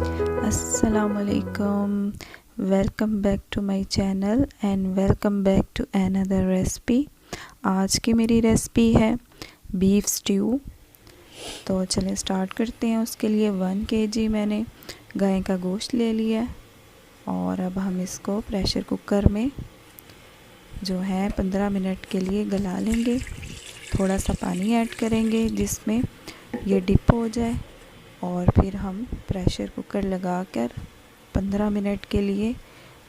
Assalamualaikum. Welcome back to my channel and welcome back to another recipe. आज की मेरी recipe है beef stew. तो चलें स्टार्ट करते हैं। उसके लिए 1 kg मैंने गाय का गोश्त ले लिया है और अब हम इसको प्रेशर कुकर में जो है 15 मिनट के लिए गला लेंगे। थोड़ा सा पानी ऐड करेंगे जिसमें ये डिप हो जाए और फिर हम प्रेशर कुकर लगाकर 15 मिनट के लिए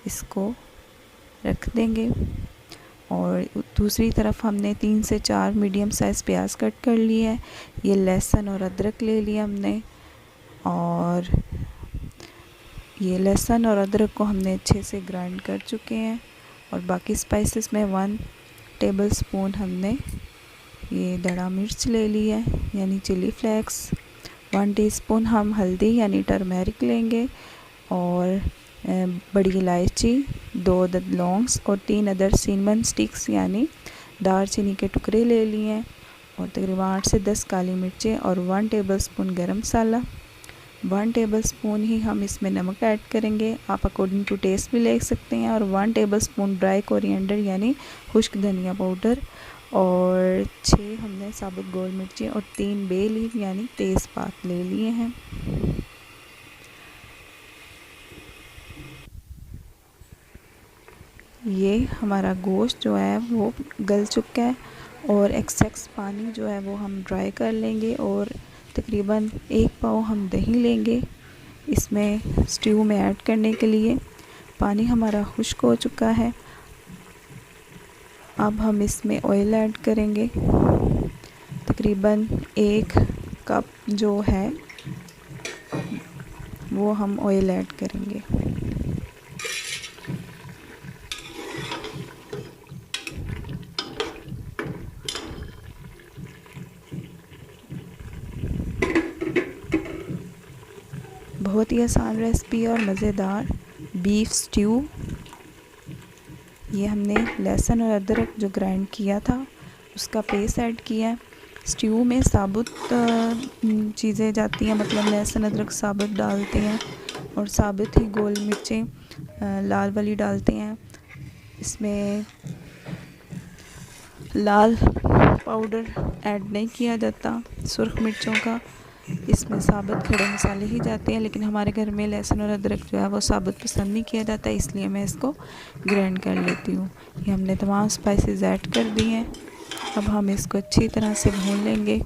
इसको रख देंगे। और दूसरी तरफ हमने 3 से 4 मीडियम साइज़ प्याज कट कर लिया है। ये लहसुन और अदरक ले लिया हमने और ये लहसुन और अदरक को हमने अच्छे से ग्राइंड कर चुके हैं। और बाकी स्पाइसेस में 1 टेबलस्पून हमने ये दड़ा मिर्च ले ली है यानी चिली फ्लेक्स। 1 टीस्पून हम हल्दी यानी टर्मेरिक लेंगे और बड़ी इलायची, 2 अदद लौंग्स और 3 अदद सिनेमन स्टिक्स यानी दालचीनी के टुकड़े ले लिए हैं और तकरीबन 8 से 10 काली मिर्चें और 1 टेबलस्पून गरम मसाला। 1 टेबलस्पून ही हम इसमें नमक ऐड करेंगे, आप अकॉर्डिंग टू टेस्ट भी ले सकते हैं। और 1 टेबलस्पून ड्राई कोरिएंडर यानी खुश्क धनिया पाउडर और 6 हमने साबुत गोल मिर्ची और 3 बे लीफ यानी तेज़पात ले लिए हैं। ये हमारा गोश्त जो है वो गल चुका है और एक्सेस पानी जो है वो हम ड्राई कर लेंगे और तकरीबन 1 पाव हम दही लेंगे इसमें स्ट्यू में ऐड करने के लिए। पानी हमारा खुश्क हो चुका है। अब हम इसमें ऑयल ऐड करेंगे, तकरीबन 1 कप जो है वो हम ऑयल ऐड करेंगे। बहुत ही आसान रेसिपी और मज़ेदार बीफ स्ट्यू। ये हमने लहसुन और अदरक जो ग्राइंड किया था उसका पेस्ट ऐड किया है। स्ट्यू में साबुत चीज़ें जाती हैं, मतलब लहसुन अदरक साबुत डालते हैं और साबुत ही गोल मिर्चें लाल वाली डालते हैं। इसमें लाल पाउडर ऐड नहीं किया जाता सुर्ख मिर्चों का, इसमें साबुत खड़े मसाले ही जाते हैं। लेकिन हमारे घर में लहसुन और अदरक जो है वो साबुत पसंद नहीं किया जाता, इसलिए मैं इसको ग्राइंड कर लेती हूँ। ये हमने तमाम स्पाइसेस ऐड कर दिए हैं। अब हम इसको अच्छी तरह से भून लेंगे।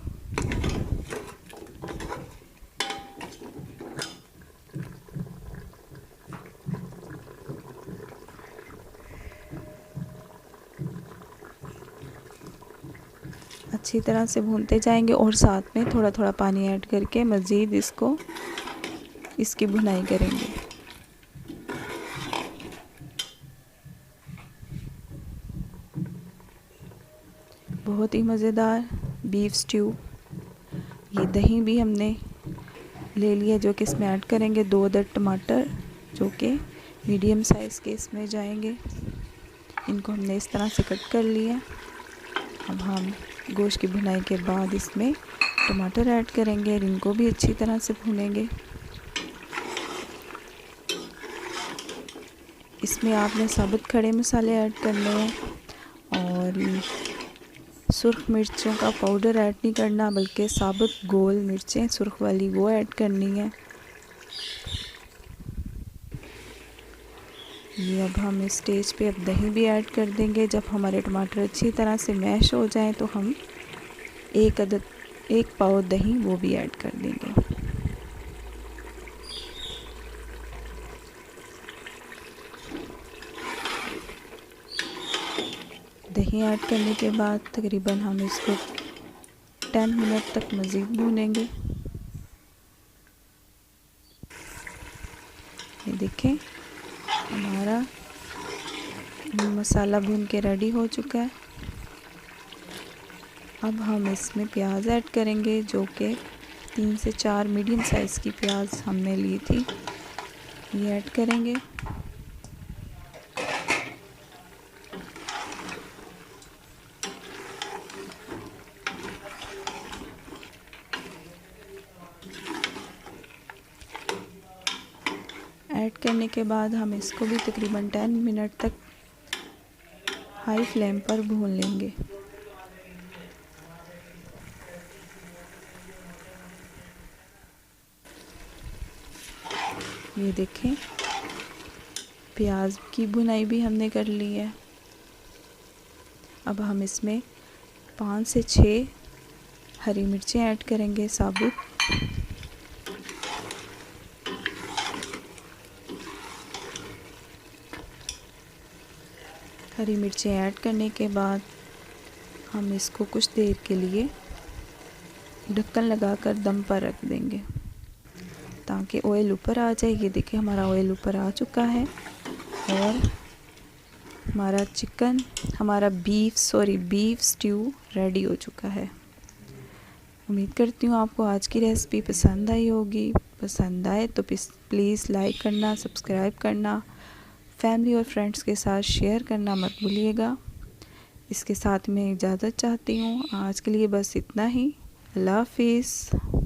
अच्छी तरह से भूनते जाएंगे और साथ में थोड़ा थोड़ा पानी ऐड करके मज़ीद इसकी भुनाई करेंगे। बहुत ही मज़ेदार बीफ स्ट्यू। ये दही भी हमने ले लिया जो कि इसमें ऐड करेंगे। 2 अदद टमाटर जो कि मीडियम साइज़ के इसमें जाएंगे, इनको हमने इस तरह से कट कर लिया। अब हम गोश्त की भुनाई के बाद इसमें टमाटर ऐड करेंगे और इनको भी अच्छी तरह से भूनेंगे। इसमें आपने साबुत खड़े मसाले ऐड करने हैं और सुर्ख मिर्चों का पाउडर ऐड नहीं करना, बल्कि साबुत गोल मिर्चें सुर्ख वाली वो ऐड करनी है। ये अब हम इस स्टेज पे अब दही भी ऐड कर देंगे। जब हमारे टमाटर अच्छी तरह से मैश हो जाएं तो हम 1 पाव दही वो भी ऐड कर देंगे। दही ऐड करने के बाद तकरीबन हम इसको 10 मिनट तक मज़ीद भूनेंगे। ये देखें हमारा मसाला भून के रेडी हो चुका है। अब हम इसमें प्याज ऐड करेंगे जो कि 3 से 4 मीडियम साइज़ की प्याज हमने ली थी, ये ऐड करेंगे। ऐड करने के बाद हम इसको भी तकरीबन 10 मिनट तक हाई फ्लेम पर भून लेंगे। ये देखें, प्याज की भुनाई भी हमने कर ली है। अब हम इसमें 5 से 6 हरी मिर्चें ऐड करेंगे साबुत। हरी मिर्चें ऐड करने के बाद हम इसको कुछ देर के लिए ढक्कन लगाकर दम पर रख देंगे ताकि ऑयल ऊपर आ जाए। ये देखिए हमारा ऑयल ऊपर आ चुका है और हमारा बीफ स्ट्यू रेडी हो चुका है। उम्मीद करती हूँ आपको आज की रेसिपी पसंद आई होगी। पसंद आए तो प्लीज़ लाइक करना, सब्सक्राइब करना, फैमिली और फ्रेंड्स के साथ शेयर करना मत भूलिएगा। इसके साथ मैं इजाज़त चाहती हूँ। आज के लिए बस इतना ही। अल्लाह हाफिज़।